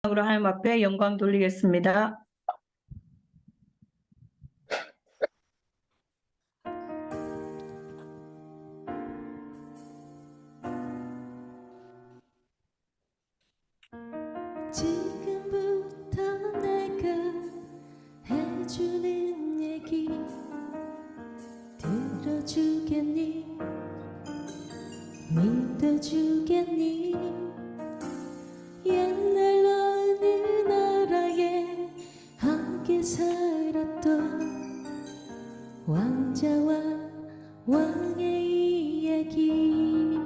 으로 하나님 앞에 영광 돌리겠습니다. 지금부터 내가 해주는 얘기 들어주겠니? 믿어주겠니? 옛날 어느 나라에 함께 살았던 왕자와 왕의 이야기.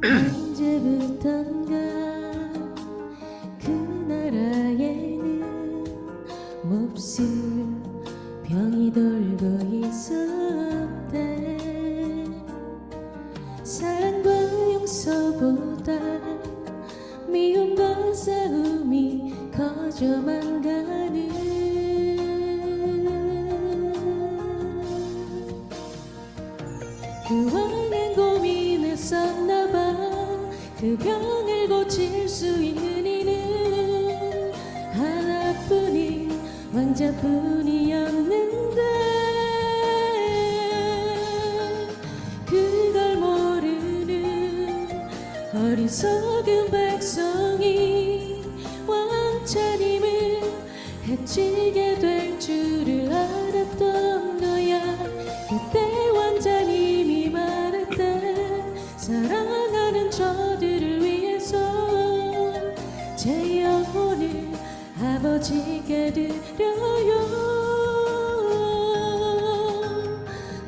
언제부턴가 그 나라에는 몹쓸 병이 돌고 있었대. 사랑과 용서보다 미움과 싸움이 커져만 가는 그 왕은 고민했었나봐. 그 병을 고칠 수 있는 이는 하나뿐인 왕자뿐이었는데, 그걸 모르는 어리석은 백성이 왕자님을 해치게 될 줄을 알았던 거야. 그때 왕자님이 말했대. 사랑하는 저들을 위해서 제 영혼을 아버지께 드려요.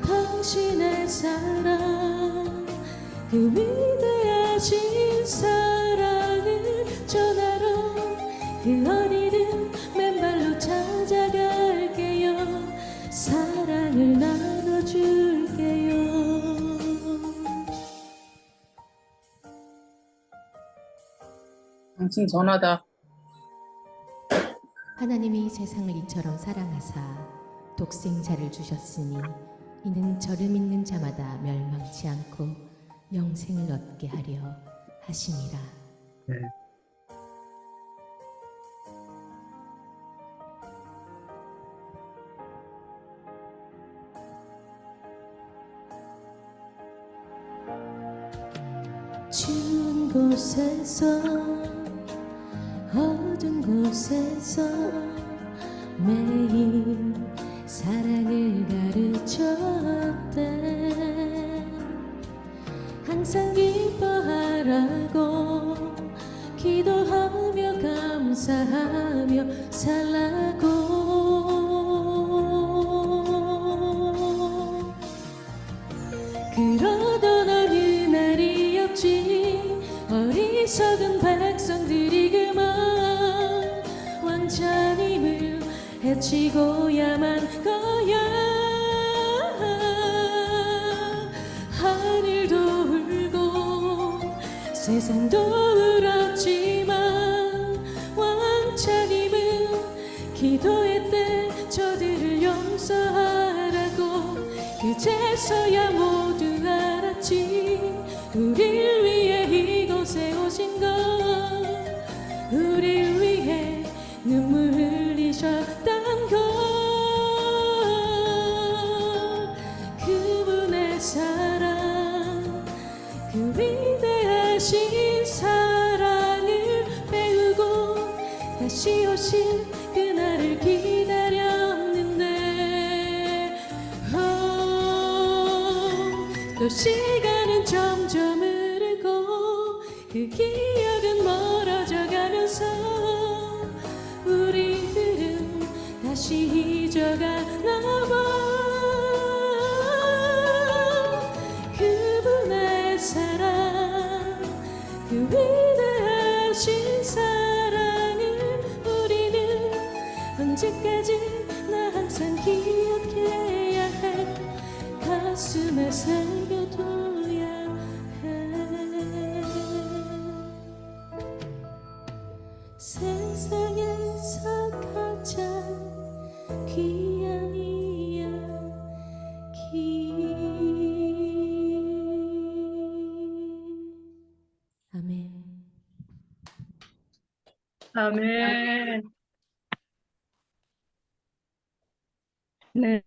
당신의 사랑, 그 위대하신 사랑을 전하러 그 어디든 맨발로 찾아갈게요. 사랑을 나눠줄게요. 당신 전하다. 하나님이 세상을 이처럼 사랑하사 독생자를 주셨으니 이는 저를 믿는 자마다 멸망치 않고 영생을 얻게 하려 하심이라. 네. 추운 곳에서 어두운 곳에서 매일 사랑을 가르쳤대. 항상 기뻐하라고 기도하며 감사하며 살라고. 그러던 어느 날이었지. 어리석은 백성들이 그만 왕자님을 해치고야만 거야. 하늘도 울고 세상도 울었지만 왕자님은 기도했대. 저들을 용서하라고. 그제서야 모두 알았지. 우릴 위해 이곳에 오신 것, 우릴 위해 눈물 흘리셨단 것. 그분의 사랑, 그 위대하신 사랑을 배우고 다시 오실 그날을 기다렸는데, 또 시간은 점점 흐르고 그 기억은 멀어져 가면서 우리들은 다시 잊어가나 봐. 그분의 사랑, 그 위대하신 사랑을 우리는 언제까지나 항상 기억해야 해. 가슴에 새겨둬야 해. 세상에서 가장 귀한 이야기. 아멘. 아멘. 네.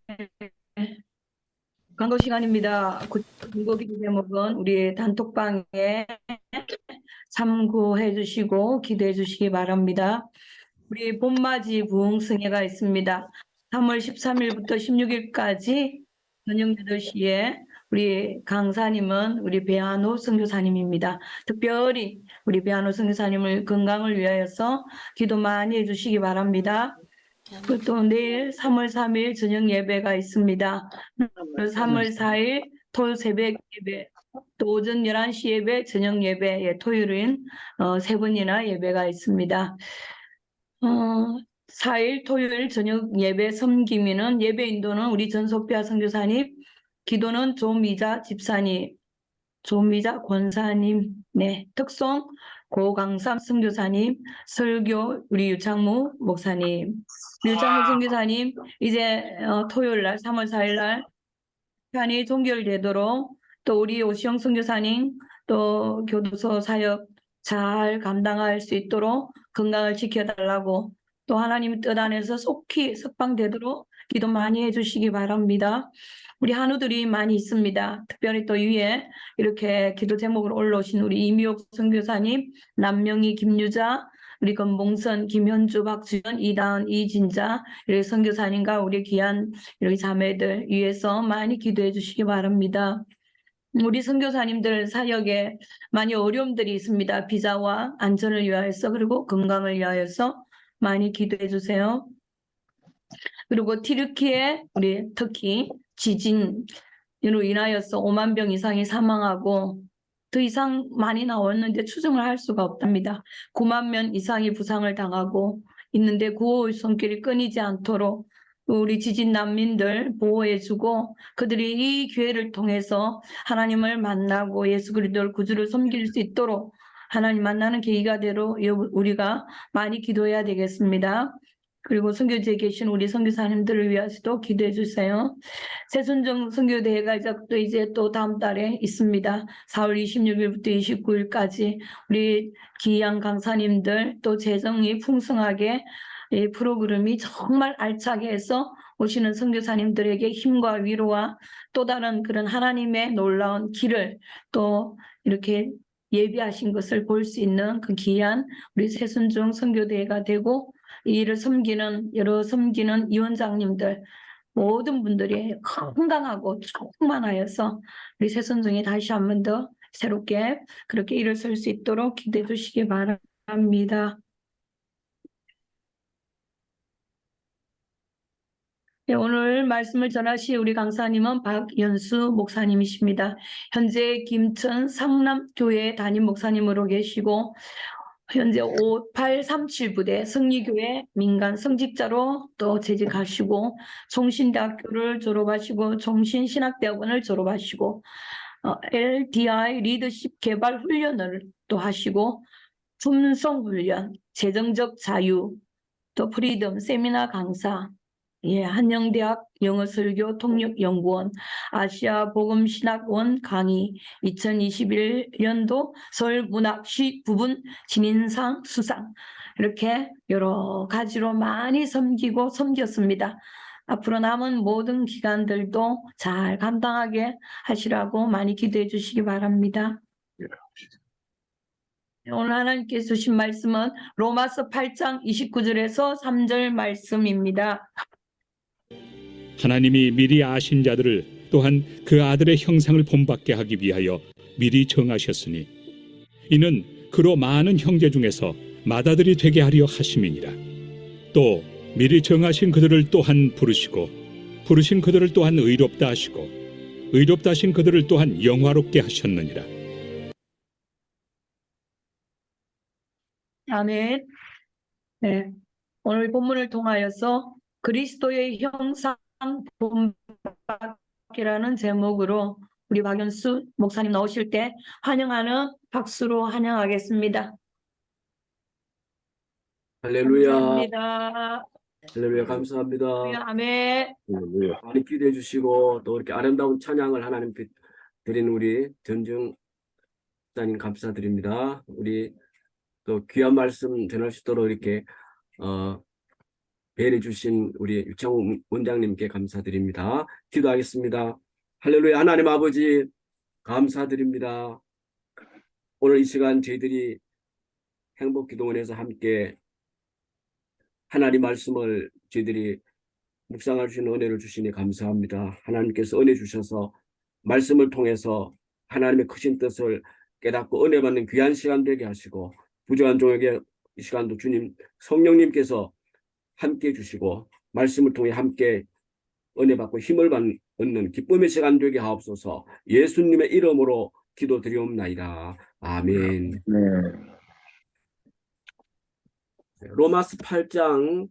광고 시간입니다. 국어 기도 제목은 우리 단톡방에 참고해 주시고 기도해 주시기 바랍니다. 우리 봄맞이 부흥승회가 있습니다. 3월 13일부터 16일까지 저녁 8시에 우리 강사님은 우리 배한호 선교사님입니다. 특별히 우리 배한호 선교사님을 건강을 위하여서 기도 많이 해주시기 바랍니다. 또 내일 3월 3일 저녁 예배가 있습니다. 3월 4일 토요 새벽 예배, 또 오전 11시 예배, 저녁 예배, 토요일은 3번이나 예배가 있습니다. 4일 토요일 저녁 예배 섬김이는 예배 인도는 우리 전소피아 선교사님, 기도는 조미자 집사님, 조미자 권사님, 네, 특송 고강삼 선교사님, 설교 우리 유창무 목사님, 유창무 선교사님 이제 토요일 날 3월 4일 날 편이 종결되도록 또 우리 오시영 선교사님 또 교도소 사역 잘 감당할 수 있도록 건강을 지켜달라고 또 하나님 뜻 안에서 속히 석방되도록 기도 많이 해주시기 바랍니다. 우리 한우들이 많이 있습니다. 특별히 또 위에 이렇게 기도 제목으로 올라오신 우리 이미옥 선교사님, 남명희, 김유자, 우리 건봉선, 김현주, 박주연, 이다은, 이진자, 이렇게 선교사님과 우리 귀한 우리 자매들 위해서 많이 기도해 주시기 바랍니다. 우리 선교사님들 사역에 많이 어려움들이 있습니다. 비자와 안전을 위하여서 그리고 건강을 위하여서 많이 기도해 주세요. 그리고 튀르키예 우리 터키 지진으로 인하여서 5만 명 이상이 사망하고 더 이상 많이 나왔는데 추정을 할 수가 없답니다. 9만 명 이상이 부상을 당하고 있는데 구호의 손길이 끊이지 않도록 우리 지진 난민들 보호해주고 그들이 이 기회를 통해서 하나님을 만나고 예수 그리스도를 구주를 섬길 수 있도록 하나님 만나는 계기가 되도록 우리가 많이 기도해야 되겠습니다. 그리고 선교지에 계신 우리 선교사님들을 위해서도 기도해 주세요. 새순정 선교대회가 이제 또 다음 달에 있습니다. 4월 26일부터 29일까지 우리 귀한 강사님들 또 재정이 풍성하게 이 프로그램이 정말 알차게 해서 오시는 선교사님들에게 힘과 위로와 또 다른 그런 하나님의 놀라운 길을 또 이렇게 예비하신 것을 볼 수 있는 그 귀한 우리 새순정 선교대회가 되고 이 일을 섬기는 위원장님들 모든 분들이 건강하고 충만하여서 우리 새순정이 다시 한 번 더 새롭게 그렇게 일을 쓸 수 있도록 기도해 주시기 바랍니다. 네, 오늘 말씀을 전하실 우리 강사님은 박연수 목사님이십니다. 현재 김천 상남교회 담임 목사님으로 계시고 현재 5837부대 성리교회 민간 성직자로 또 재직하시고 종신대학교를 졸업하시고 종신신학대학원을 졸업하시고 LDI 리더십 개발 훈련을 또 하시고 품성훈련, 재정적 자유, 또 프리덤 세미나 강사, 한영대학 영어설교 통역연구원, 아시아 복음신학원 강의, 2021년도 서울문학시 부분 진인상 수상 이렇게 여러 가지로 많이 섬겼습니다. 앞으로 남은 모든 기간들도 잘 감당하게 하시라고 많이 기도해 주시기 바랍니다. 오늘 하나님께서 주신 말씀은 로마서 8장 29절에서 3절 말씀입니다. 하나님이 미리 아신 자들을 또한 그 아들의 형상을 본받게 하기 위하여 미리 정하셨으니 이는 그로 많은 형제 중에서 맏아들이 되게 하려 하심이니라. 또 미리 정하신 그들을 또한 부르시고 부르신 그들을 또한 의롭다 하시고 의롭다 하신 그들을 또한 영화롭게 하셨느니라. 아멘. 네, 오늘 본문을 통하여서 그리스도의 형상 본받기라는 제목으로 우리 박연수 목사님 나오실 때 환영하는 박수로 환영하겠습니다. 할렐루야. 감사합니다. 할렐루야. 감사합니다. 아멘. 할렐루야. 많이 기도해 주시고 또 이렇게 아름다운 찬양을 하나님께 드리는 우리 전중 목사님 감사드립니다. 우리 또 귀한 말씀 전할 수 있도록 이렇게 배려해 주신 우리 유창훈 원장님께 감사드립니다. 기도하겠습니다. 할렐루야. 하나님 아버지 감사드립니다. 오늘 이 시간 저희들이 행복기도원에서 함께 하나님 말씀을 저희들이 묵상할 수 있는 은혜를 주시니 감사합니다. 하나님께서 은혜 주셔서 말씀을 통해서 하나님의 크신 뜻을 깨닫고 은혜 받는 귀한 시간 되게 하시고, 부족한 종에게 이 시간도 주님 성령님께서 함께 해주시고 말씀을 통해 함께 은혜 받고 힘을 얻는 기쁨의 시간 되게 하옵소서. 예수님의 이름으로 기도드리옵나이다. 아멘. 네. 로마서 8장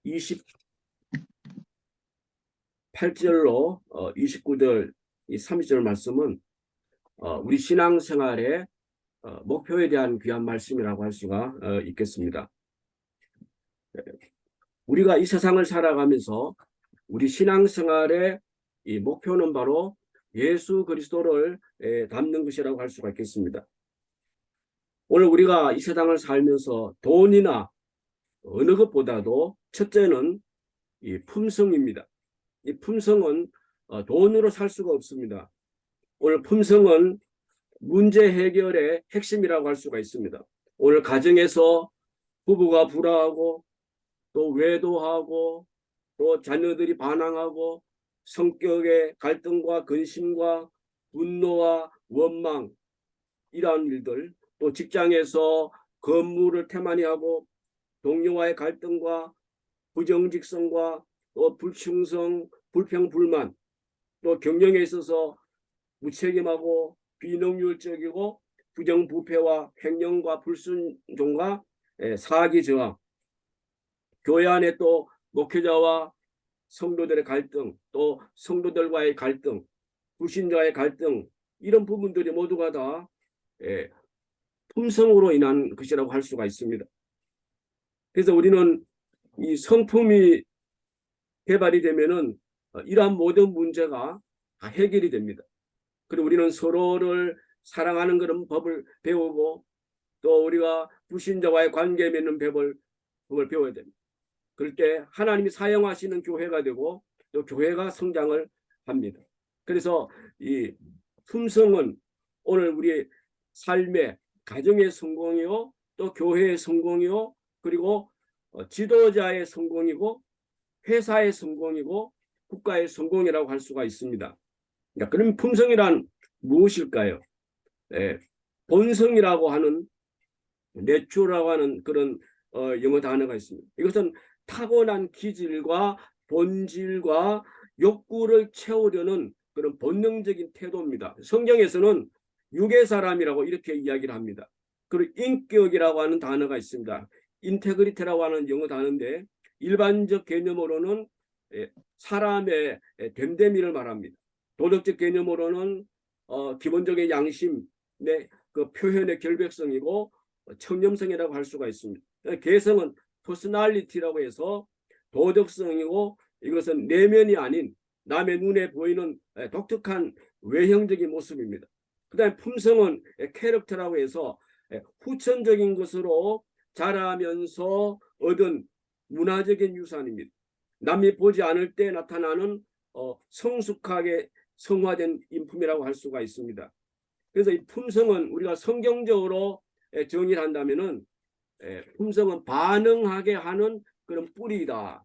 28절로 29절 이 30절 말씀은 우리 신앙생활의 목표에 대한 귀한 말씀이라고 할 수가 있겠습니다. 우리가 이 세상을 살아가면서 우리 신앙생활의 이 목표는 바로 예수 그리스도를 닮는 것이라고 할 수가 있겠습니다. 오늘 우리가 이 세상을 살면서 돈이나 어느 것보다도 첫째는 이 품성입니다. 이 품성은 돈으로 살 수가 없습니다. 오늘 품성은 문제 해결의 핵심이라고 할 수가 있습니다. 오늘 가정에서 부부가 불화하고 또 외도하고 또 자녀들이 반항하고 성격의 갈등과 근심과 분노와 원망, 이러한 일들, 또 직장에서 근무를 태만히 하고 동료와의 갈등과 부정직성과 또 불충성, 불평불만, 또 경영에 있어서 무책임하고 비능률적이고 부정부패와 횡령과 불순종과 사기 저항, 교회 안에 또 목회자와 성도들의 갈등, 또 성도들과의 갈등, 불신자의 갈등, 이런 부분들이 모두가 다 품성으로 인한 것이라고 할 수가 있습니다. 그래서 우리는 이 성품이 개발이 되면은 이러한 모든 문제가 다 해결이 됩니다. 그리고 우리는 서로를 사랑하는 그런 법을 배우고 또 우리가 불신자와의 관계 맺는 법을 배워야 됩니다. 그럴 때 하나님이 사용하시는 교회가 되고 또 교회가 성장을 합니다. 그래서 이 품성은 오늘 우리의 삶의 가정의 성공이요, 또 교회의 성공이요, 그리고 지도자의 성공이고 회사의 성공이고 국가의 성공이라고 할 수가 있습니다. 그러니까 그럼 품성이란 무엇일까요? 본성이라고 하는, 내추라고 하는 그런 영어 단어가 있습니다. 이것은 타고난 기질과 본질과 욕구를 채우려는 그런 본능적인 태도입니다. 성경에서는 육의 사람이라고 이렇게 이야기를 합니다. 그리고 인격이라고 하는 단어가 있습니다. 인테그리티라고 하는 영어 단어인데 일반적 개념으로는 사람의 됨됨이를 말합니다. 도덕적 개념으로는 기본적인 양심의 그 표현의 결백성이고 청렴성이라고 할 수가 있습니다. 개성은 퍼스널리티라고 해서 도덕성이고 이것은 내면이 아닌 남의 눈에 보이는 독특한 외형적인 모습입니다. 그 다음에 품성은 캐릭터라고 해서 후천적인 것으로 자라면서 얻은 문화적인 유산입니다. 남이 보지 않을 때 나타나는 성숙하게 성화된 인품이라고 할 수가 있습니다. 그래서 이 품성은 우리가 성경적으로 정의를 한다면은 품성은 반응하게 하는 그런 뿌리이다.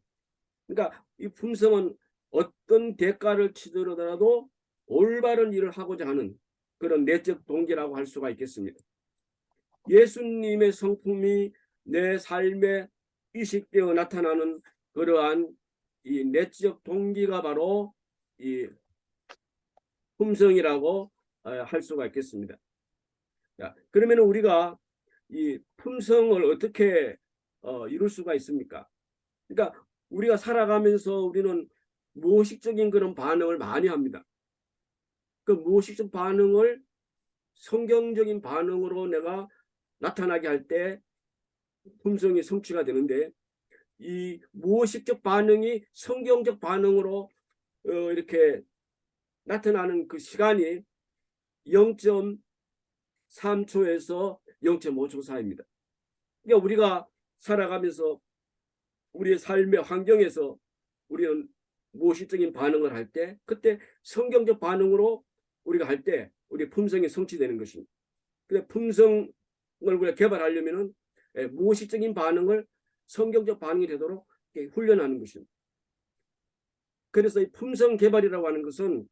그러니까 이 품성은 어떤 대가를 치더라도 올바른 일을 하고자 하는 그런 내적 동기라고 할 수가 있겠습니다. 예수님의 성품이 내 삶에 이식되어 나타나는 그러한 이 내적 동기가 바로 이 품성이라고 할 수가 있겠습니다. 그러면 우리가 이 품성을 어떻게 이룰 수가 있습니까? 그러니까 우리가 살아가면서 우리는 무의식적인 그런 반응을 많이 합니다. 그 무의식적 반응을 성경적인 반응으로 내가 나타나게 할 때 품성이 성취가 되는데, 이 무의식적 반응이 성경적 반응으로 이렇게 나타나는 그 시간이 0.3초에서 0.5초 사이입니다. 그러니까 우리가 살아가면서 우리의 삶의 환경에서 우리는 무의식적인 반응을 할 때, 그때 성경적 반응으로 우리가 할 때 우리 품성이 성취되는 것입니다. 그래서 품성을 우리가 개발하려면은 무의식적인 반응을 성경적 반응이 되도록 훈련하는 것입니다. 그래서 이 품성 개발이라고 하는 것은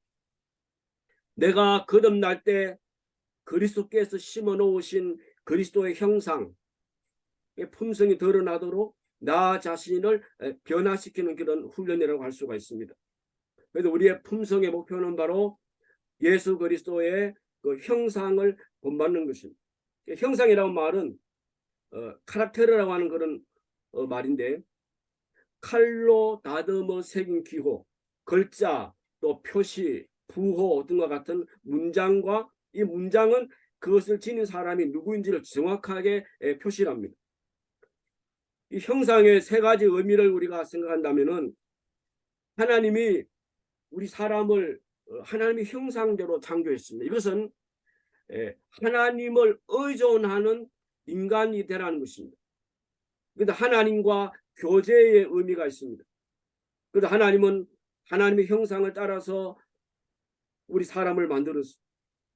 내가 거듭날 때 그리스도께서 심어 놓으신 그리스도의 형상, 품성이 드러나도록 나 자신을 변화시키는 그런 훈련이라고 할 수가 있습니다. 그래서 우리의 품성의 목표는 바로 예수 그리스도의 그 형상을 본받는 것입니다. 형상이라는 말은 카락테르라고 하는 그런 말인데, 칼로 다듬어 새긴 기호, 글자, 또 표시, 부호 등과 같은 문장과 이 문장은 그것을 지닌 사람이 누구인지를 정확하게 표시합니다. 이 형상의 세 가지 의미를 우리가 생각한다면은 하나님이 우리 사람을 하나님의 형상대로 창조했습니다. 이것은 하나님을 의존하는 인간이 되라는 것입니다. 그런데 하나님과 교제의 의미가 있습니다. 그런데 하나님은 하나님의 형상을 따라서 우리 사람을 만들었습니다.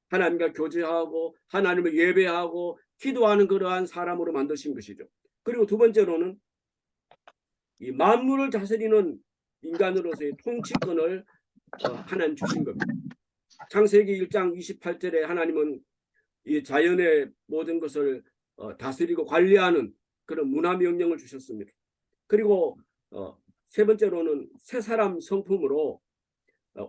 하나님과 교제하고 하나님을 예배하고 기도하는 그러한 사람으로 만드신 것이죠. 그리고 두 번째로는 이 만물을 다스리는 인간으로서의 통치권을 하나님 주신 겁니다. 창세기 1장 28절에 하나님은 이 자연의 모든 것을 다스리고 관리하는 그런 문화 명령을 주셨습니다. 그리고 세 번째로는 새 사람 성품으로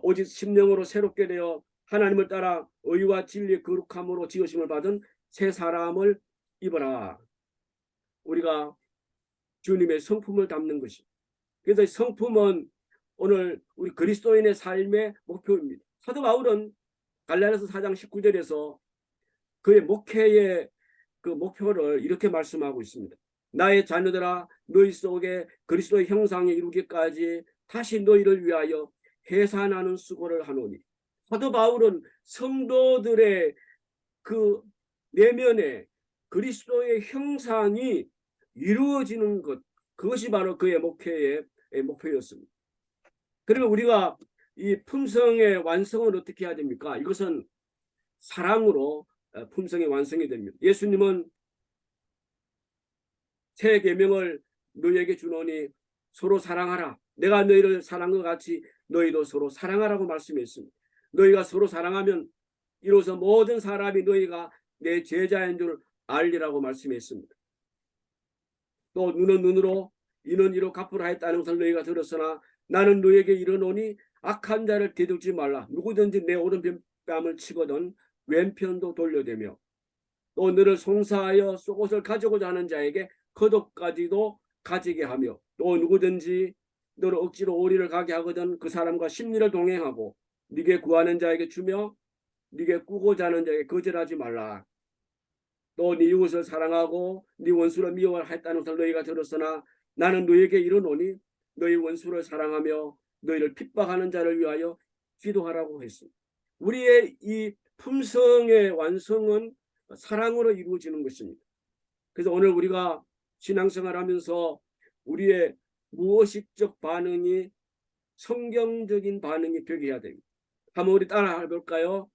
오직 심령으로 새롭게 되어 하나님을 따라 의와 진리의 거룩함으로 지으심을 받은 새 사람을 입어라. 우리가 주님의 성품을 담는 것입니다. 그래서 성품은 오늘 우리 그리스도인의 삶의 목표입니다. 사도 바울은 갈라디아서 4장 19절에서 그의 목회의 그 목표를 이렇게 말씀하고 있습니다. 나의 자녀들아, 너희 속에 그리스도의 형상에 이루기까지 다시 너희를 위하여 해산하는 수고를 하노니. 사도 바울은 성도들의 그 내면에 그리스도의 형상이 이루어지는 것, 그것이 바로 그의 목회의 목표였습니다. 그러면 우리가 이 품성의 완성을 어떻게 해야 됩니까? 이것은 사랑으로 품성의 완성이 됩니다. 예수님은 새 계명을 너희에게 주노니 서로 사랑하라. 내가 너희를 사랑한 것 같이 너희도 서로 사랑하라고 말씀했습니다. 너희가 서로 사랑하면 이로써 모든 사람이 너희가 내 제자인 줄 알리라고 말씀했습니다. 또 눈은 눈으로 이는 이로 갚으라 했다는 것을 너희가 들었으나 나는 너희에게 이르노니 악한 자를 대들지 말라. 누구든지 내 오른뺨을 치거든 왼편도 돌려대며 또 너를 송사하여 속옷을 가져고자 하는 자에게 겉옷까지도 가지게 하며 또 누구든지 너를 억지로 오리를 가게 하거든 그 사람과 심리를 동행하고 네게 구하는 자에게 주며 네게 꾸고자 하는 자에게 거절하지 말라. 또 네 이웃을 사랑하고 네 원수를 미워하라 했다는 것을 너희가 들었으나 나는 너희에게 이르노니 너희 원수를 사랑하며 너희를 핍박하는 자를 위하여 기도하라고 했습니다. 우리의 이 품성의 완성은 사랑으로 이루어지는 것입니다. 그래서 오늘 우리가 신앙생활하면서 우리의 무의식적 반응이 성경적인 반응이 되게 해야 됩니다. 한번 우리 따라 해볼까요?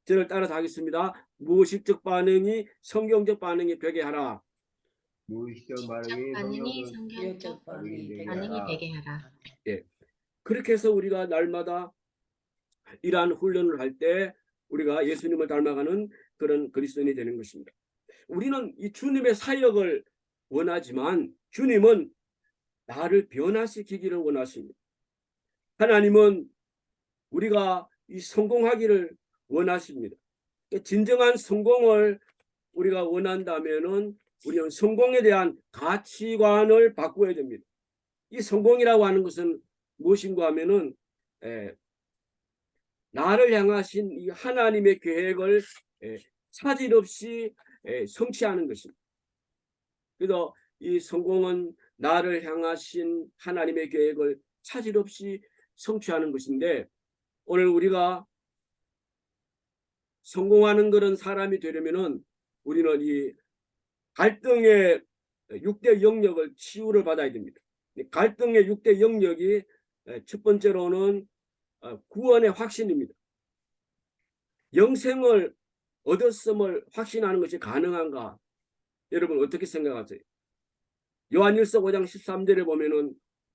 저를 따라서 하겠습니다. 무의식적 반응이 성경적 반응이 되게 하라. 무의식적 반응이 반응이 성경적 반응이 되게 하라. 예, 그렇게 해서 우리가 날마다 이러한 훈련을 할 때 우리가 예수님을 닮아가는 그런 그리스도인이 되는 것입니다. 우리는 이 주님의 사역을 원하지만 주님은 나를 변화시키기를 원하십니다. 하나님은 우리가 이 성공하기를 원하십니다. 진정한 성공을 우리가 원한다면은 우리는 성공에 대한 가치관을 바꾸어야 됩니다. 이 성공이라고 하는 것은 무엇인가 하면은 나를 향하신 이 하나님의 계획을 차질 없이 성취하는 것입니다. 그래서 이 성공은 나를 향하신 하나님의 계획을 차질 없이 성취하는 것인데 오늘 우리가 성공하는 그런 사람이 되려면은 우리는 이 갈등의 6대 영역을 치유를 받아야 됩니다. 갈등의 6대 영역이 첫 번째로는 구원의 확신입니다. 영생을 얻었음을 확신하는 것이 가능한가? 여러분 어떻게 생각하세요? 요한일서 5장 13절에 보면은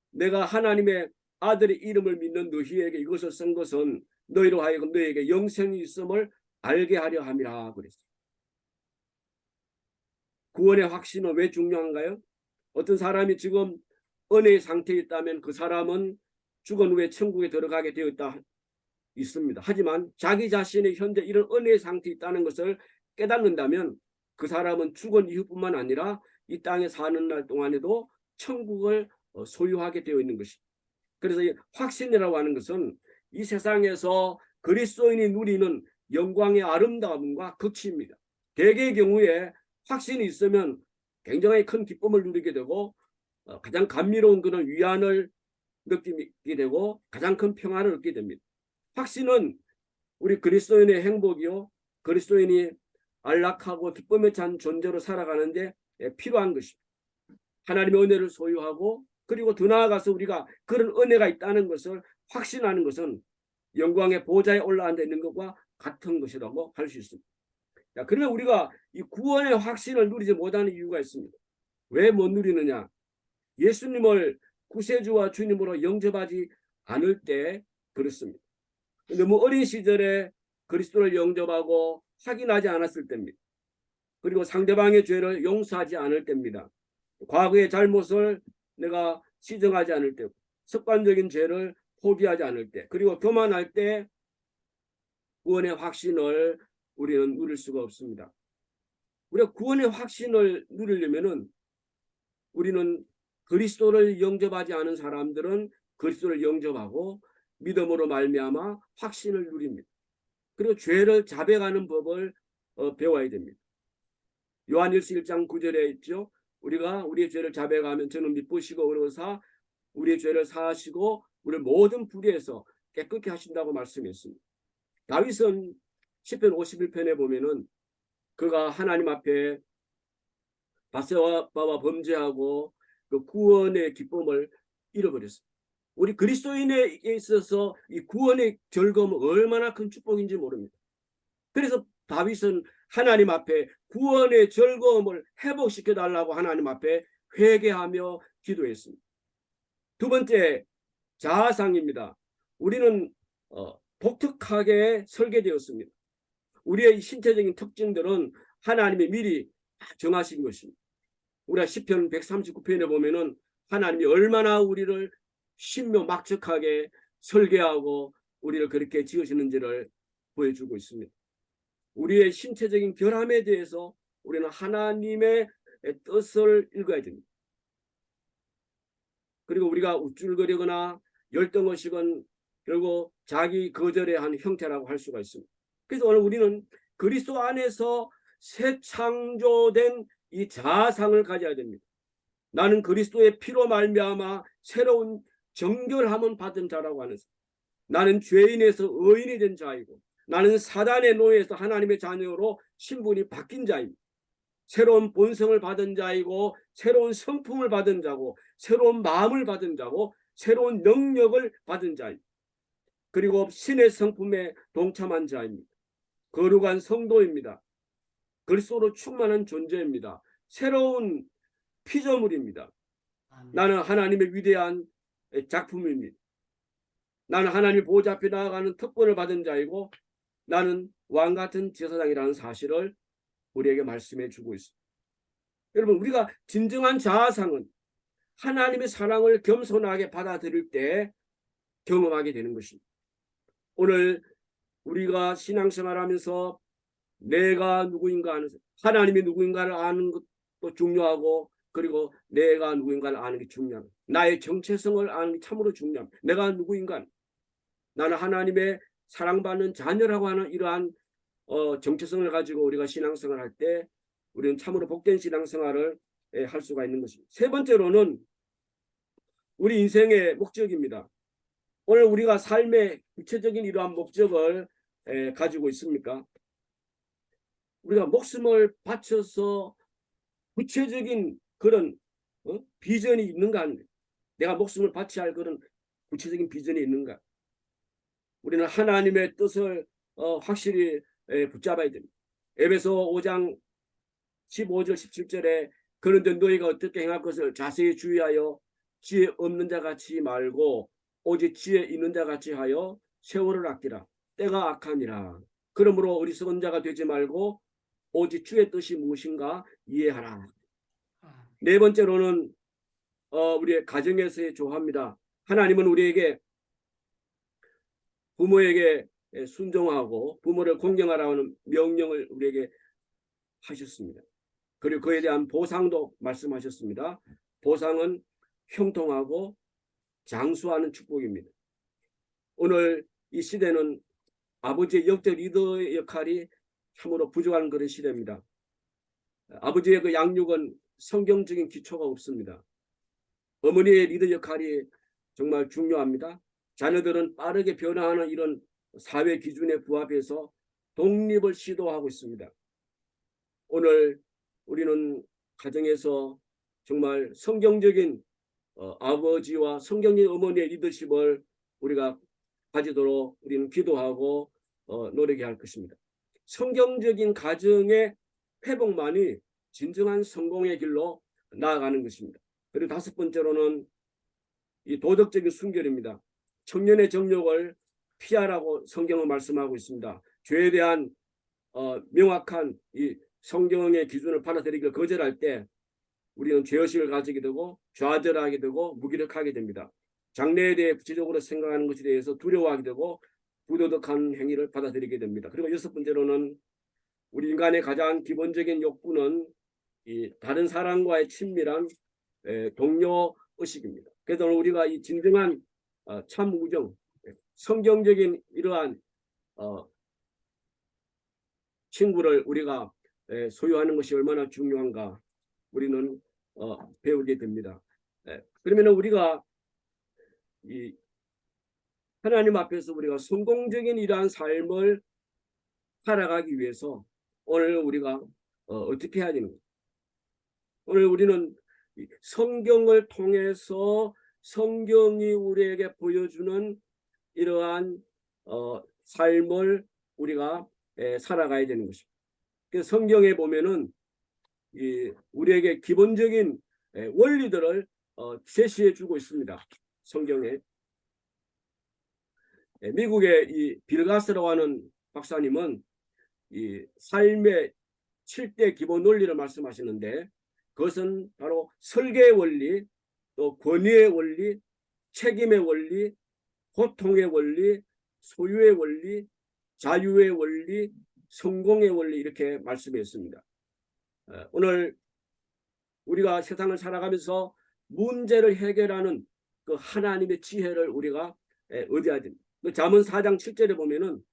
내가 하나님의 아들의 이름을 믿는 너희에게 이것을 쓴 것은 너희로 하여금 너희에게 영생이 있음을 알게 하려 함이라 그랬어요. 구원의 확신은 왜 중요한가요? 어떤 사람이 지금 은혜의 상태에 있다면 그 사람은 죽은 후에 천국에 들어가게 되어 있습니다. 하지만 자기 자신이 현재 이런 은혜의 상태에 있다는 것을 깨닫는다면 그 사람은 죽은 이후뿐만 아니라 이 땅에 사는 날 동안에도 천국을 소유하게 되어 있는 것입니다. 그래서 이 확신이라고 하는 것은 이 세상에서 그리스도인이 누리는 영광의 아름다움과 극치입니다. 대개의 경우에 확신이 있으면 굉장히 큰 기쁨을 누리게 되고 가장 감미로운 그런 위안을 느끼게 되고 가장 큰 평안을 얻게 됩니다. 확신은 우리 그리스도인의 행복이요, 그리스도인이 안락하고 기쁨에 찬 존재로 살아가는데 필요한 것입니다. 하나님의 은혜를 소유하고 그리고 더 나아가서 우리가 그런 은혜가 있다는 것을 확신하는 것은 영광의 보좌에 올라앉아 있는 것과 같은 것이라고 할 수 있습니다. 그러면 우리가 이 구원의 확신을 누리지 못하는 이유가 있습니다. 왜 못 누리느냐? 예수님을 구세주와 주님으로 영접하지 않을 때 그렇습니다. 너무 어린 시절에 그리스도를 영접하고 확인하지 않았을 때입니다. 그리고 상대방의 죄를 용서하지 않을 때입니다. 과거의 잘못을 내가 시정하지 않을 때, 습관적인 죄를 포기하지 않을 때, 그리고 교만할 때 구원의 확신을 우리는 누릴 수가 없습니다. 우리가 구원의 확신을 누리려면은 우리는 그리스도를 영접하지 않은 사람들은 그리스도를 영접하고 믿음으로 말미암아 확신을 누립니다. 그리고 죄를 자백하는 법을 배워야 됩니다. 요한일서 1장 9절에 있죠. 우리가 우리의 죄를 자백하면 저는 미쁘시고 의로사 우리의 죄를 사하시고 우리 모든 불의에서 깨끗게 하신다고 말씀했습니다. 다윗은 시편 51편에 보면은 그가 하나님 앞에 바세바와 범죄하고 그 구원의 기쁨을 잃어버렸습니다. 우리 그리스도인에 있어서 이 구원의 즐거움은 얼마나 큰 축복인지 모릅니다. 그래서 다윗은 하나님 앞에 구원의 즐거움을 회복시켜 달라고 하나님 앞에 회개하며 기도했습니다. 두 번째, 자아상입니다. 우리는 독특하게 설계되었습니다. 우리의 신체적인 특징들은 하나님이 미리 정하신 것입니다. 우리가 시편 139편에 보면은 하나님이 얼마나 우리를 신묘막측하게 설계하고 우리를 그렇게 지으시는지를 보여주고 있습니다. 우리의 신체적인 결함에 대해서 우리는 하나님의 뜻을 읽어야 됩니다. 그리고 우리가 우쭐거리거나 열등의식은 결국 자기 거절의 한 형태라고 할 수가 있습니다. 그래서 오늘 우리는 그리스도 안에서 새 창조된 이 자아상을 가져야 됩니다. 나는 그리스도의 피로 말미암아 새로운 정결함을 받은 자라고 하는, 나는 죄인에서 의인이 된 자이고 나는 사단의 노예에서 하나님의 자녀로 신분이 바뀐 자입니다. 새로운 본성을 받은 자이고 새로운 성품을 받은 자고 새로운 마음을 받은 자고 새로운 능력을 받은 자입니다. 그리고 신의 성품에 동참한 자입니다. 거룩한 성도입니다. 그리스도로 충만한 존재입니다. 새로운 피조물입니다. 나는 하나님의 위대한 작품입니다. 나는 하나님 보좌 앞에 나아가는 특권을 받은 자이고 나는 왕같은 제사장이라는 사실을 우리에게 말씀해 주고 있습니다. 여러분, 우리가 진정한 자아상은 하나님의 사랑을 겸손하게 받아들일 때 경험하게 되는 것입니다. 오늘 우리가 신앙생활하면서 내가 누구인가 아는, 하나님이 누구인가를 아는 것도 중요하고 그리고 내가 누구인가를 아는 게 중요합니다. 나의 정체성을 아는 게 참으로 중요합니다. 내가 누구인가, 나는 하나님의 사랑받는 자녀라고 하는 이러한 정체성을 가지고 우리가 신앙생활을 할 때 우리는 참으로 복된 신앙생활을 할 수가 있는 것입니다. 세 번째로는 우리 인생의 목적입니다. 오늘 우리가 삶의 구체적인 이러한 목적을 가지고 있습니까? 우리가 목숨을 바쳐서 구체적인 그런 비전이 있는가? 내가 목숨을 바쳐야 할 그런 구체적인 비전이 있는가? 우리는 하나님의 뜻을 확실히 붙잡아야 됩니다. 에베소 5장 15절 17절에 그런데 너희가 어떻게 행할 것을 자세히 주의하여 지혜 없는 자 같이 말고 오직 지혜 있는 자 같이 하여 세월을 아끼라. 때가 악하니라. 그러므로 어리석은 자가 되지 말고 오직 주의 뜻이 무엇인가 이해하라. 네 번째로는 우리의 가정에서의 조화입니다. 하나님은 우리에게 부모에게 순종하고 부모를 공경하라는 명령을 우리에게 하셨습니다. 그리고 그에 대한 보상도 말씀하셨습니다. 보상은 형통하고 장수하는 축복입니다. 오늘 이 시대는 아버지의 역적 리더의 역할이 참으로 부족한 그런 시대입니다. 아버지의 그 양육은 성경적인 기초가 없습니다. 어머니의 리더 역할이 정말 중요합니다. 자녀들은 빠르게 변화하는 이런 사회 기준에 부합해서 독립을 시도하고 있습니다. 오늘 우리는 가정에서 정말 성경적인 아버지와 성경적인 어머니의 리더십을 우리가 가지도록 우리는 기도하고 노력해야 할 것입니다. 성경적인 가정의 회복만이 진정한 성공의 길로 나아가는 것입니다. 그리고 다섯 번째로는 이 도덕적인 순결입니다. 청년의 정욕을 피하라고 성경은 말씀하고 있습니다. 죄에 대한 명확한 이 성경의 기준을 받아들이기를 거절할 때 우리는 죄의식을 가지게 되고 좌절하게 되고 무기력하게 됩니다. 장래에 대해 구체적으로 생각하는 것에 대해서 두려워하게 되고 부도덕한 행위를 받아들이게 됩니다. 그리고 여섯 번째로는 우리 인간의 가장 기본적인 욕구는 이 다른 사람과의 친밀한 동료 의식입니다. 그래서 우리가 이 진정한 참 우정, 성경적인 이러한 친구를 우리가 소유하는 것이 얼마나 중요한가 우리는 배우게 됩니다. 그러면 우리가 이 하나님 앞에서 우리가 성공적인 이러한 삶을 살아가기 위해서 오늘 우리가 어떻게 해야 되는가? 오늘 우리는 성경을 통해서 성경이 우리에게 보여주는 이러한 삶을 우리가 살아가야 되는 것입니다. 그래서 성경에 보면은 우리에게 기본적인 원리들을 제시해 주고 있습니다. 성경에. 미국의 이 빌가스라고 하는 박사님은 이 삶의 7대 기본 원리를 말씀하시는데 그것은 바로 설계의 원리, 또 권위의 원리, 책임의 원리, 고통의 원리, 소유의 원리, 자유의 원리, 성공의 원리 이렇게 말씀했습니다. 오늘 우리가 세상을 살아가면서 문제를 해결하는 그 하나님의 지혜를 우리가 얻어야 됩니다. 잠언 4장 7절에 보면은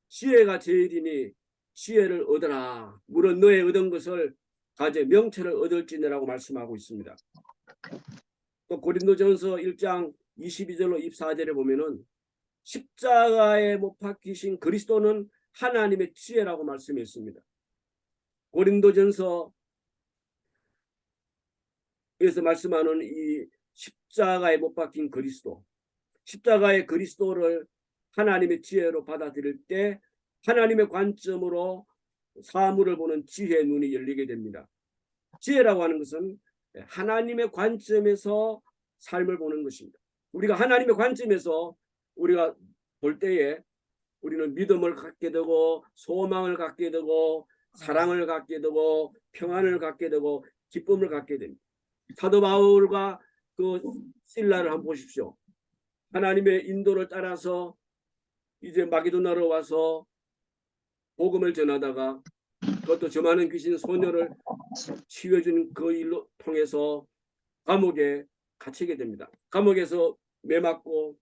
지혜가 제일이니 지혜를 얻어라. 물은 너의 얻은 것을 가져 명철을 얻을지니라고 말씀하고 있습니다. 또 고린도전서 1장 22절로 24절에 보면은 십자가에 못 박히신 그리스도는 하나님의 지혜라고 말씀했습니다. 고린도전서 에서 말씀하는 이 십자가에 못 박힌 그리스도, 십자가의 그리스도를 하나님의 지혜로 받아들일 때 하나님의 관점으로 사물을 보는 지혜의 눈이 열리게 됩니다. 지혜라고 하는 것은 하나님의 관점에서 삶을 보는 것입니다. 우리가 하나님의 관점에서 우리가 볼 때에 우리는 믿음을 갖게 되고 소망을 갖게 되고 사랑을 갖게 되고 평안을 갖게 되고 기쁨을 갖게 됩니다. 사도 바울과 그 실라를 한번 보십시오. 하나님의 인도를 따라서 이제 마게도나로 와서 복음을 전하다가 그것도 저 많은 귀신 소녀를 치유해준 그 일로 통해서 감옥에 갇히게 됩니다. 감옥에서 매맞고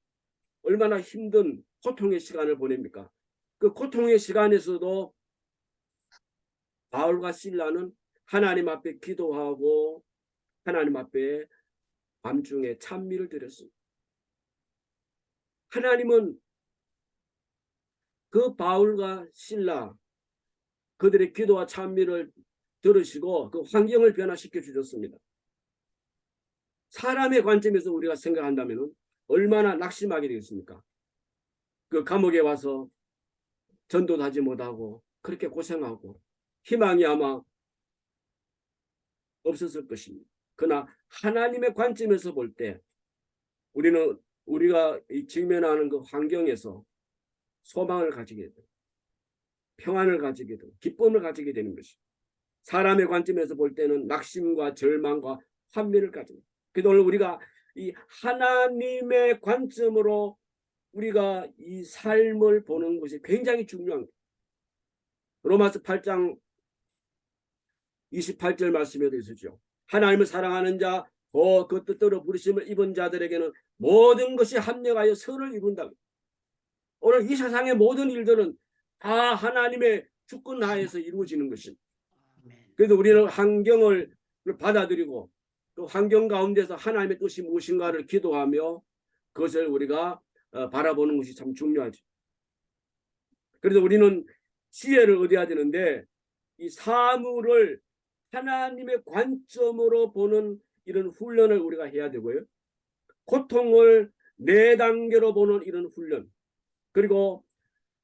얼마나 힘든 고통의 시간을 보냅니까? 그 고통의 시간에서도 바울과 실라는 하나님 앞에 기도하고 하나님 앞에 밤중에 찬미를 드렸습니다. 하나님은 그 바울과 실라 그들의 기도와 찬미를 들으시고 그 환경을 변화시켜 주셨습니다. 사람의 관점에서 우리가 생각한다면 얼마나 낙심하게 되겠습니까? 그 감옥에 와서 전도도 하지 못하고 그렇게 고생하고 희망이 아마 없었을 것입니다. 그러나 하나님의 관점에서 볼 때 우리는 우리가 직면하는 그 환경에서 소망을 가지게 되고 평안을 가지게 되고 기쁨을 가지게 되는 것입니다. 사람의 관점에서 볼 때는 낙심과 절망과 환멸을 가집니다. 그래서 오늘 우리가 이 하나님의 관점으로 우리가 이 삶을 보는 것이 굉장히 중요합니다. 로마서 8장 28절 말씀에도 있으죠. 하나님을 사랑하는 자, 그 뜻대로 부르심을 입은 자들에게는 모든 것이 합력하여 선을 이룬다. 오늘 이 세상의 모든 일들은 다 하나님의 주권 하에서 이루어지는 것입니다. 그래서 우리는 환경을 받아들이고 또 환경 가운데서 하나님의 뜻이 무엇인가를 기도하며 그것을 우리가 바라보는 것이 참 중요하죠. 그래서 우리는 지혜를 얻어야 되는데 이 사물을 하나님의 관점으로 보는 이런 훈련을 우리가 해야 되고요. 고통을 네 단계로 보는 이런 훈련, 그리고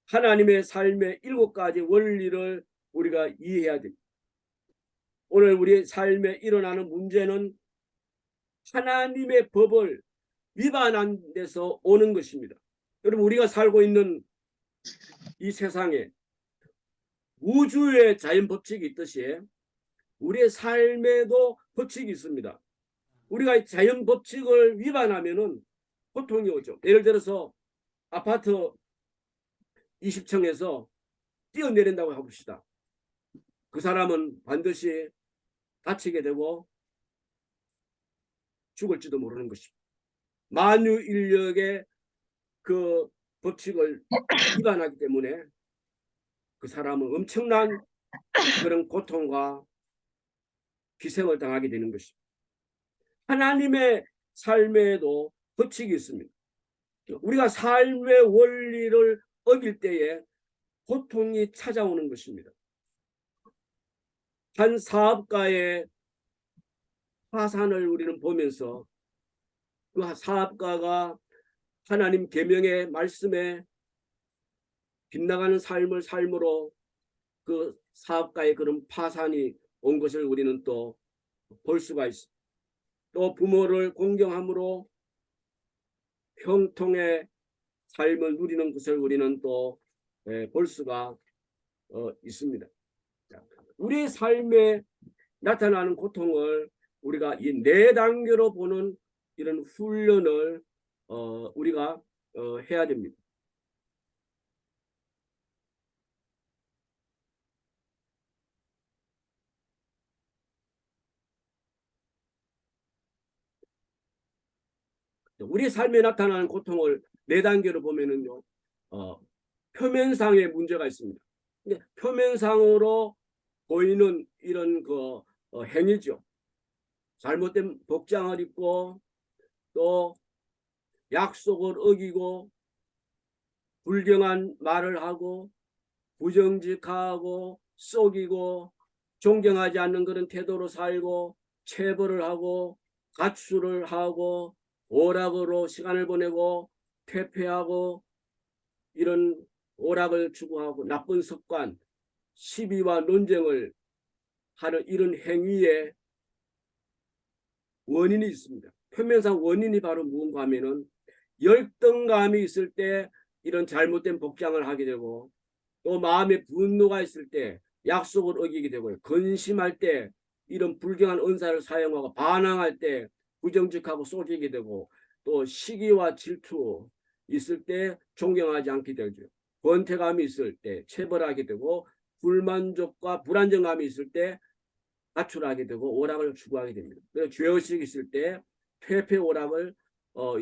하나님의 삶의 7가지 원리를 우리가 이해해야 됩니다. 오늘 우리 삶에 일어나는 문제는 하나님의 법을 위반한 데서 오는 것입니다. 여러분, 우리가 살고 있는 이 세상에 우주의 자연 법칙이 있듯이 우리의 삶에도 법칙이 있습니다. 우리가 자연 법칙을 위반하면은 고통이 오죠. 예를 들어서 아파트 20층에서 뛰어내린다고 해봅시다. 그 사람은 반드시 다치게 되고 죽을지도 모르는 것입니다. 만유인력의 그 법칙을 위반하기 때문에 그 사람은 엄청난 그런 고통과 희생을 당하게 되는 것입니다. 하나님의 삶에도 법칙이 있습니다. 우리가 삶의 원리를 어길 때에 고통이 찾아오는 것입니다. 한 사업가의 파산을 우리는 보면서 그 사업가가 하나님 계명의 말씀에 빗나가는 삶을 삶으로 그 사업가의 그런 파산이 온 것을 우리는 또 볼 수가 있습니다. 또 부모를 공경함으로 형통의 삶을 누리는 것을 우리는 또 볼 수가 있습니다. 우리 삶에 나타나는 고통을 우리가 이 4단계로 보는 이런 훈련을 우리가 해야 됩니다. 우리 삶에 나타나는 고통을 4단계로 보면은요, 표면상의 문제가 있습니다. 근데 표면상으로 보이는 이런 그 행위죠. 잘못된 복장을 입고 또 약속을 어기고 불경한 말을 하고 부정직하고 속이고 존경하지 않는 그런 태도로 살고 체벌을 하고 가출을 하고 오락으로 시간을 보내고 퇴폐하고 이런 오락을 추구하고 나쁜 습관, 시비와 논쟁을 하는 이런 행위에 원인이 있습니다. 표면상 원인이 바로 무언가 하면은 열등감이 있을 때 이런 잘못된 복장을 하게 되고 또 마음에 분노가 있을 때 약속을 어기게 되고요. 근심할 때 이런 불경한 은사를 사용하고 반항할 때 부정직하고 속이게 되고 또 시기와 질투 있을 때 존경하지 않게 되죠. 권태감이 있을 때 체벌하게 되고 불만족과 불안정감이 있을 때 가출하게 되고 오락을 추구하게 됩니다. 그래서 죄의식이 있을 때 퇴폐 오락을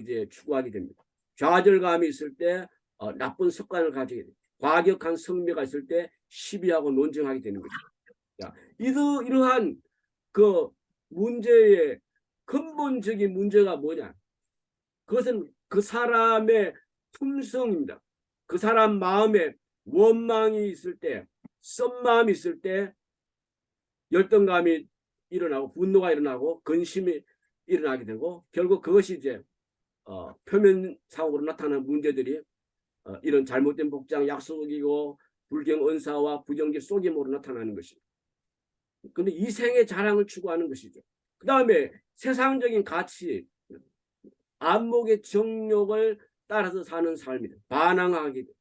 이제 추구하게 됩니다. 좌절감이 있을 때 나쁜 습관을 가지게 됩니다. 과격한 성미가 있을 때 시비하고 논쟁하게 되는 것입니다. 이러한 그 문제의 근본적인 문제가 뭐냐? 그것은 그 사람의 품성입니다. 그 사람 마음에 원망이 있을 때, 쓴 마음이 있을 때 열등감이 일어나고 분노가 일어나고 근심이 일어나게 되고 결국 그것이 이제 표면상으로 나타나는 문제들이 이런 잘못된 복장, 약속이고 불경 언사와 부정적 속임으로 나타나는 것입니다. 그런데 이생의 자랑을 추구하는 것이죠. 그 다음에 세상적인 가치, 안목의 정욕을 따라서 사는 삶이다. 반항하게 되고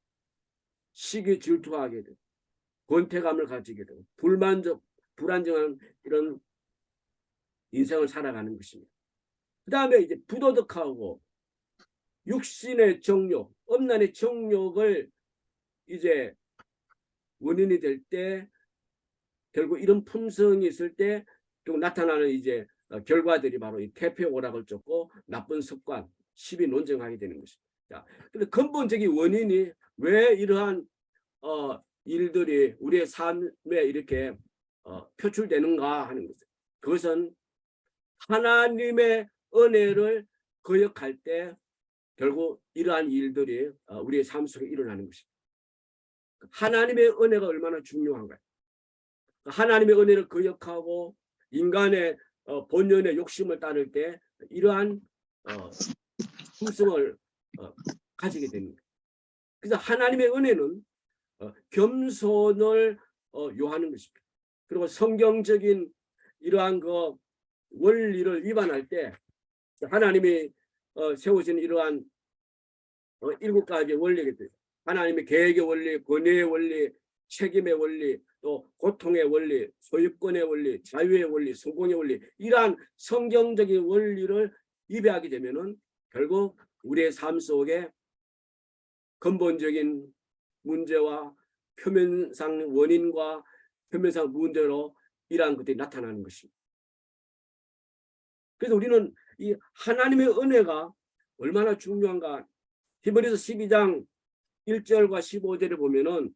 시기 질투하게 되고 권태감을 가지게 되고 불안정한 이런 인생을 살아가는 것입니다. 그 다음에 이제 부도덕하고 육신의 정욕, 엄란의 정욕을 이제 원인이 될 때 결국 이런 품성이 있을 때 결국 나타나는 이제 결과들이 바로 이 태폐 오락을 쫓고 나쁜 습관, 시비 논쟁하게 되는 것입니다. 자, 근데 근본적인 원인이 왜 이러한 일들이 우리의 삶에 이렇게 표출되는가 하는 것은 그것은 하나님의 은혜를 거역할 때 결국 이러한 일들이 우리의 삶 속에 일어나는 것입니다. 하나님의 은혜가 얼마나 중요한가요? 하나님의 은혜를 거역하고 인간의 본연의 욕심을 따를 때 이러한 품성을 가지게 됩니다. 그래서 하나님의 은혜는 겸손을 요하는 것입니다. 그리고 성경적인 이러한 그 원리를 위반할 때 하나님이 세우신 이러한 7가지 원리겠죠. 하나님의 계획의 원리, 권위의 원리, 책임의 원리, 또 고통의 원리, 소유권의 원리, 자유의 원리, 성공의 원리, 이러한 성경적인 원리를 위배하게 되면은 결국 우리의 삶 속에 근본적인 문제와 표면상 원인과 표면상 문제로 이러한 것들이 나타나는 것입니다. 그래서 우리는 이 하나님의 은혜가 얼마나 중요한가. 히브리서 12장 1절과 15절에 보면은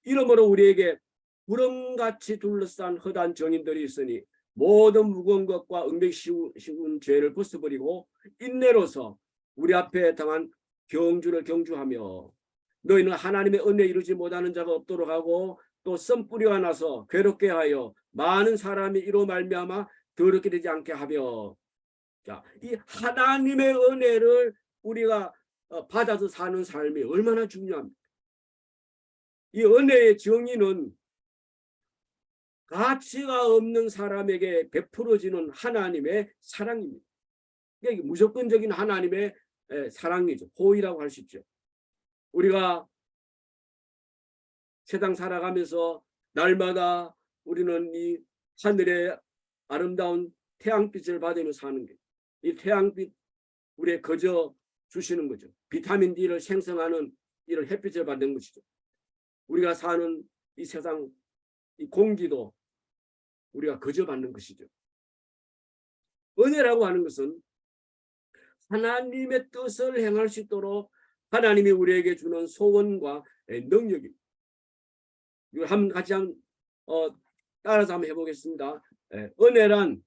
이러므로 우리에게 구름같이 둘러싼 허다한 정인들이 있으니 모든 무거운 것과 은밀히 쉬운 죄를 벗어버리고 인내로서 우리 앞에 당한 경주를 경주하며 너희는 하나님의 은혜 이루지 못하는 자가 없도록 하고 또 썸뿌리가 나서 괴롭게 하여 많은 사람이 이로 말미암아 더럽게 되지 않게 하며. 자, 이 하나님의 은혜를 우리가 받아서 사는 삶이 얼마나 중요합니까? 이 은혜의 정의는 가치가 없는 사람에게 베풀어지는 하나님의 사랑입니다. 이게 무조건적인 하나님의 사랑이죠. 호의라고 할 수 있죠. 우리가 세상 살아가면서 날마다 우리는 이 하늘의 아름다운 태양빛을 받으며 사는 게, 이 태양빛 우리의 거저 주시는 거죠. 비타민 D를 생성하는 이런 햇빛을 받는 것이죠. 우리가 사는 이 세상 이 공기도 우리가 거저 받는 것이죠. 은혜라고 하는 것은 하나님의 뜻을 행할 수 있도록 하나님이 우리에게 주는 소원과 능력입니다. 이거 한번 같이 따라서 한번 해보겠습니다. 은혜란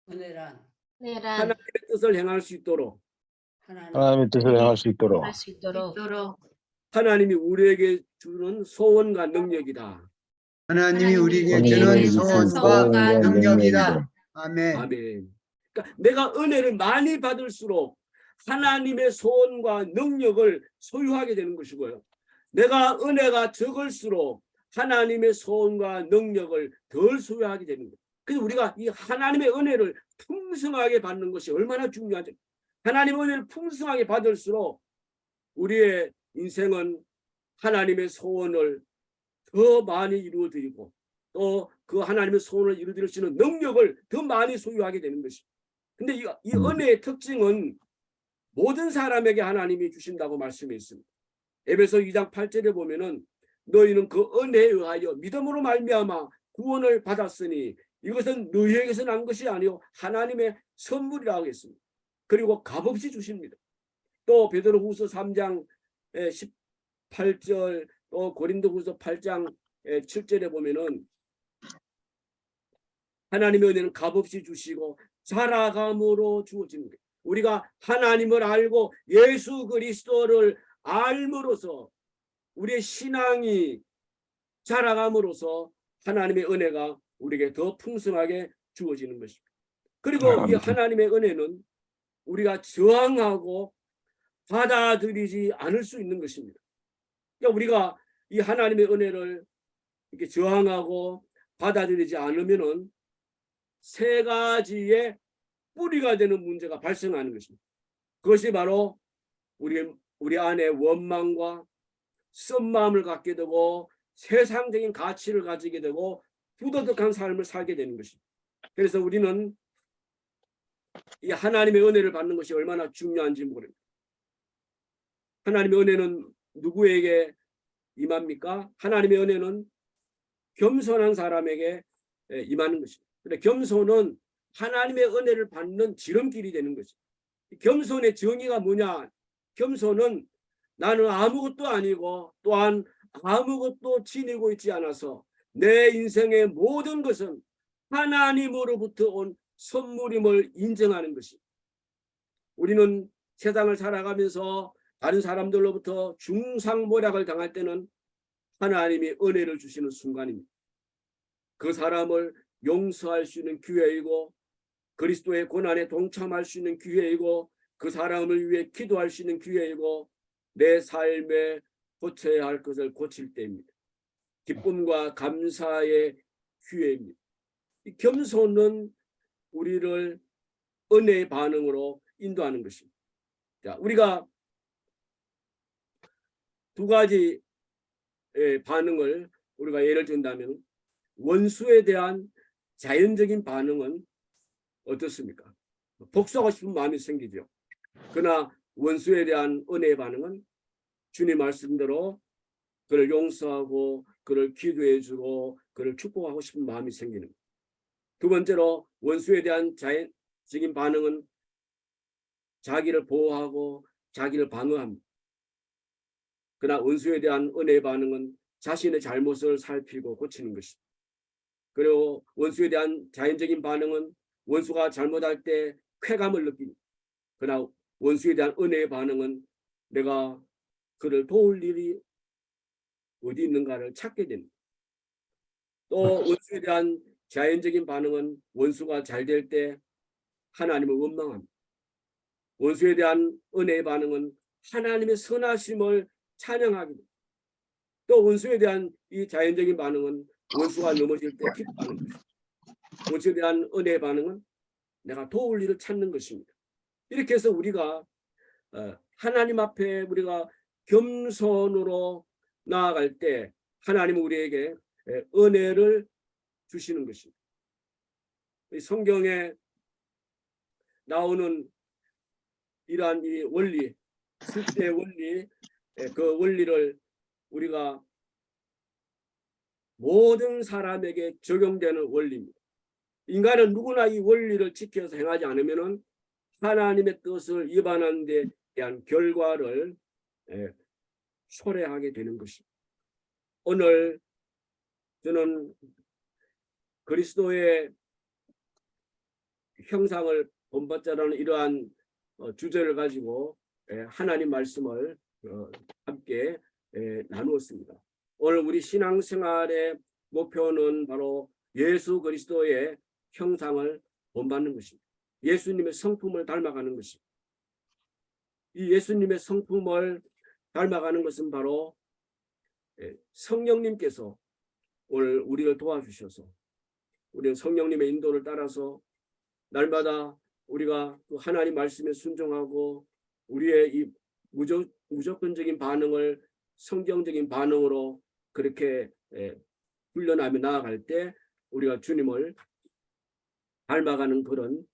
하나님의 뜻을 행할 수 있도록 하나님의 뜻을 행할 수 있도록 할 수 있도록 하나님이 우리에게 주는 소원과 능력이다. 하나님이 우리에게 하나님이 주는 우리에게 소원과 소원과 능력이다. 아멘. 아멘. 그러니까 내가 은혜를 많이 받을수록 하나님의 소원과 능력을 소유하게 되는 것이고요. 내가 은혜가 적을수록 하나님의 소원과 능력을 덜 소유하게 되는 거예요. 그래서 우리가 이 하나님의 은혜를 풍성하게 받는 것이 얼마나 중요하죠. 하나님의 은혜를 풍성하게 받을수록 우리의 인생은 하나님의 소원을 더 많이 이루어드리고 또 그 하나님의 소원을 이루어드릴 수 있는 능력을 더 많이 소유하게 되는 것입니다. 근데 이 은혜의 특징은 모든 사람에게 하나님이 주신다고 말씀했습니다. 에베소 2장 8절에 보면은 너희는 그 은혜에 의하여 믿음으로 말미암아 구원을 받았으니 이것은 너희에게서 난 것이 아니요 하나님의 선물이라고 했습니다. 그리고 값없이 주십니다. 또 베드로후서 3장 18절 또 고린도후서 8장 7절에 보면은 하나님의 은혜는 값없이 주시고 자라감으로 주어지는 거예요. 우리가 하나님을 알고 예수 그리스도를 알므로써 우리의 신앙이 자라감으로써 하나님의 은혜가 우리에게 더 풍성하게 주어지는 것입니다. 그리고 이 하나님의 은혜는 우리가 저항하고 받아들이지 않을 수 있는 것입니다. 그러니까 우리가 이 하나님의 은혜를 이렇게 저항하고 받아들이지 않으면은 세 가지의 뿌리가 되는 문제가 발생하는 것입니다. 그것이 바로 우리 안에 원망과 쓴 마음을 갖게 되고 세상적인 가치를 가지게 되고 부도덕한 삶을 살게 되는 것입니다. 그래서 우리는 이 하나님의 은혜를 받는 것이 얼마나 중요한지 모릅니다. 하나님의 은혜는 누구에게 임합니까? 하나님의 은혜는 겸손한 사람에게 임하는 것입니다. 근데 겸손은 하나님의 은혜를 받는 지름길이 되는 것입니다. 겸손의 정의가 뭐냐? 겸손은 나는 아무것도 아니고 또한 아무것도 지니고 있지 않아서 내 인생의 모든 것은 하나님으로부터 온 선물임을 인정하는 것입니다. 우리는 세상을 살아가면서 다른 사람들로부터 중상모략을 당할 때는 하나님이 은혜를 주시는 순간입니다. 그 사람을 용서할 수 있는 기회이고 그리스도의 고난에 동참할 수 있는 기회이고 그 사람을 위해 기도할 수 있는 기회이고 내 삶에 고쳐야 할 것을 고칠 때입니다. 기쁨과 감사의 기회입니다. 이 겸손은 우리를 은혜의 반응으로 인도하는 것입니다. 자, 우리가 두 가지 반응을 우리가 예를 든다면 원수에 대한 자연적인 반응은 어떻습니까? 복수하고 싶은 마음이 생기죠. 그러나 원수에 대한 은혜의 반응은 주님 말씀대로 그를 용서하고 그를 기도해주고 그를 축복하고 싶은 마음이 생기는 거예요. 두 번째로 원수에 대한 자연적인 반응은 자기를 보호하고 자기를 방어합니다. 그러나 원수에 대한 은혜의 반응은 자신의 잘못을 살피고 고치는 것입니다. 그리고 원수에 대한 자연적인 반응은 원수가 잘못할 때 쾌감을 느낍니다. 그러나 원수에 대한 은혜의 반응은 내가 그를 도울 일이 어디 있는가를 찾게 됩니다. 또 원수에 대한 자연적인 반응은 원수가 잘 될 때 하나님을 원망합니다. 원수에 대한 은혜의 반응은 하나님의 선하심을 찬양하게 됩니다. 또 원수에 대한 이 자연적인 반응은 원수가 넘어질 때 기뻐하는 것입니다. 원수에 대한 은혜의 반응은 내가 도울 일을 찾는 것입니다. 이렇게 해서 우리가 하나님 앞에 우리가 겸손으로 나아갈 때 하나님은 우리에게 은혜를 주시는 것입니다. 성경에 나오는 이러한 이 원리, 실제 원리, 그 원리를 우리가 모든 사람에게 적용되는 원리입니다. 인간은 누구나 이 원리를 지켜서 행하지 않으면 하나님의 뜻을 위반하는 데 대한 결과를 초래하게 되는 것입니다. 오늘 저는 그리스도의 형상을 본받자라는 이러한 주제를 가지고 하나님 말씀을 함께 나누었습니다. 오늘 우리 신앙생활의 목표는 바로 예수 그리스도의 형상을 본받는 것입니다. 예수님의 성품을 닮아가는 것입니다. 이 예수님의 성품을 닮아가는 것은 바로 성령님께서 오늘 우리를 도와주셔서 우리는 성령님의 인도를 따라서 날마다 우리가 하나님 말씀에 순종하고 우리의 이 무조건적인 반응을 성경적인 반응으로 그렇게 훈련하며 나아갈 때 우리가 주님을 닮아가는 그런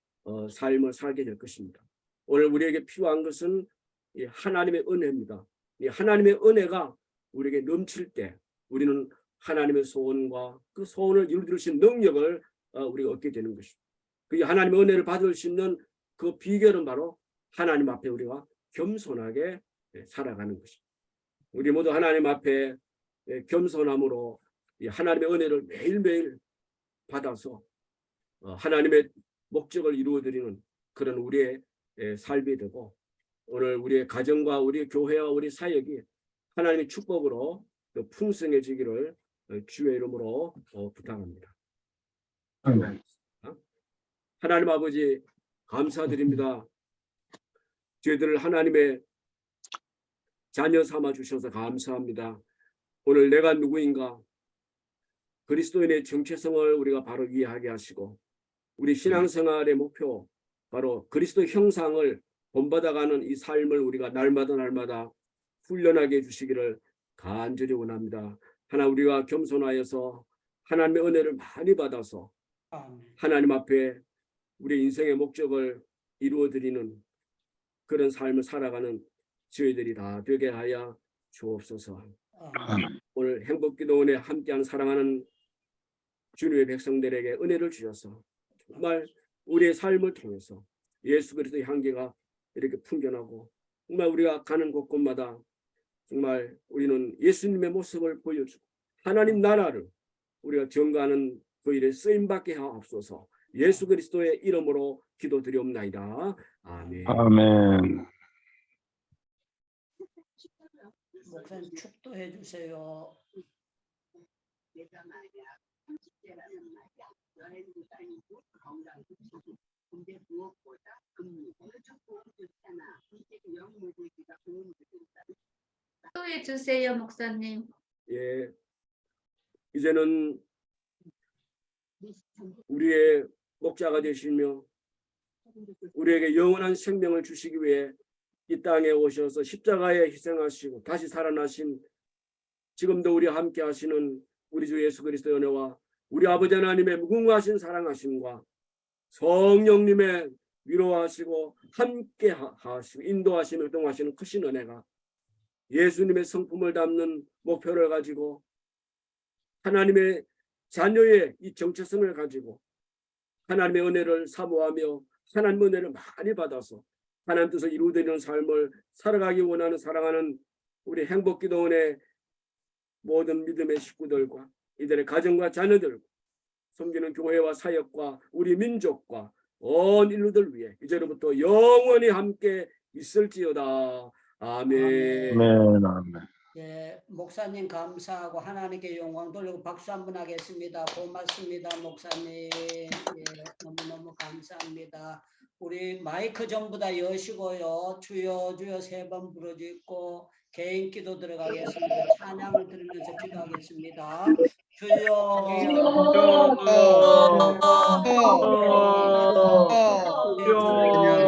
삶을 살게 될 것입니다. 오늘 우리에게 필요한 것은 이 하나님의 은혜입니다. 이 하나님의 은혜가 우리에게 넘칠 때 우리는 하나님의 소원과 그 소원을 이루실 수 있는 능력을 우리가 얻게 되는 것입니다. 그 하나님의 은혜를 받을 수 있는 그 비결은 바로 하나님 앞에 우리가 겸손하게 살아가는 것입니다. 우리 모두 하나님 앞에 겸손함으로 이 하나님의 은혜를 매일매일 받아서 하나님의 목적을 이루어드리는 그런 우리의 삶이 되고 오늘 우리의 가정과 우리 교회와 우리 사역이 하나님의 축복으로 풍성해지기를 주의 이름으로 부탁합니다. 아멘. 하나님 아버지 감사드립니다. 저희들을 하나님의 자녀 삼아 주셔서 감사합니다. 오늘 내가 누구인가? 그리스도인의 정체성을 우리가 바로 이해하게 하시고 우리 신앙생활의 목표 바로 그리스도 형상을 본받아가는 이 삶을 우리가 날마다 훈련하게 해주시기를 간절히 원합니다. 하나 우리가 겸손하여서 하나님의 은혜를 많이 받아서 하나님 앞에 우리 인생의 목적을 이루어드리는 그런 삶을 살아가는 저희들이 다 되게 하여 주옵소서. 오늘 행복기도원에 함께하는 사랑하는 주님의 백성들에게 은혜를 주셔서 정말 우리의 삶을 통해서 예수 그리스도의 향기가 이렇게 풍겨나고 정말 우리가 가는 곳곳마다 정말 우리는 예수님의 모습을 보여주고 하나님 나라를 우리가 전가하는 그 일에 쓰임받게 하옵소서. 예수 그리스도의 이름으로 기도드리옵나이다. 아멘. 아멘. 목사님 축도해 주세요. 축도해 주세요, 목사님. 예, 이제는 우리의 목자가 되시며 우리에게 영원한 생명을 주시기 위해 이 땅에 오셔서 십자가에 희생하시고 다시 살아나신 지금도 우리와 함께 하시는 우리 주 예수 그리스도의 은혜와 우리 아버지 하나님의 무궁하신 사랑하심과 성령님의 위로하시고 함께 하시고 인도하시며 활동하시는 크신 은혜가 예수님의 성품을 담는 목표를 가지고 하나님의 자녀의 이 정체성을 가지고 하나님의 은혜를 사모하며 하나님의 은혜를 많이 받아서 하나님 뜻을 이루어드리는 삶을 살아가기 원하는 사랑하는 우리 행복기도원의 모든 믿음의 식구들과 이들의 가정과 자녀들과 섬기는 교회와 사역과 우리 민족과 온 인류들 위해 이제로부터 영원히 함께 있을지어다. 아멘. 아멘. 예, 목사님 감사하고 하나님께 영광 돌리고 박수 한번 하겠습니다. 고맙습니다, 목사님. 예, 너무너무 감사합니다. 우리 마이크 전부 다 여시고요. 주여 주여 3번 부르짖고 개인 기도 들어가겠습니다. 찬양을 들으면서 기도하겠습니다. 주여 주여